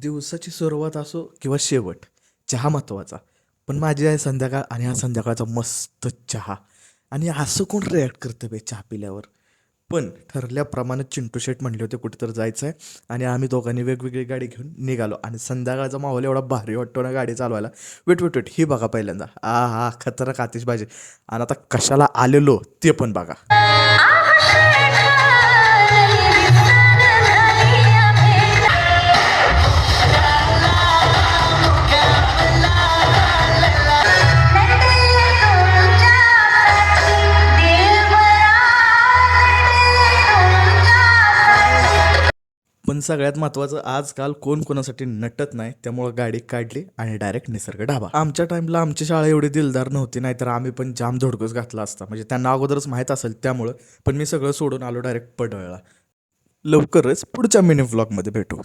दिवसाची सुरुवात असो किंवा शेवट, चहा महत्त्वाचा. पण माझी आहे संध्याकाळ आणि हा संध्याकाळचा मस्त चहा. आणि असं कोण रिॲक्ट करतं बे चहा पिल्यावर. पण ठरल्याप्रमाणे चिंटू शेट म्हणले होते कुठेतरी जायचं आहे आणि आम्ही दोघांनी वेगवेगळी गाडी घेऊन निघालो आणि संध्याकाळचा माहोल एवढा भारी वाटतो ना गाडी चालवायला. वेट वेट वेट ही बघा पहिल्यांदा हा खतरनाक आतिषबाजी. आणि आता कशाला आलेलो ते पण बघा. पण सगळ्यात महत्त्वाचं आजकाल कोण कोणासाठी नटत नाही, त्यामुळं गाडी काढली आणि डायरेक्ट निसर्ग ढाबा. आमच्या टाईमला आमची शाळा एवढी दिलदार नव्हती, नाहीतर आम्ही पण जाम धडकच घातला असता. म्हणजे त्यांना अगोदरच माहीत असेल त्यामुळं. पण मी सगळं सोडून आलो डायरेक्ट पडळला. लवकरच पुढच्या मिनी व्लॉगमध्ये भेटू.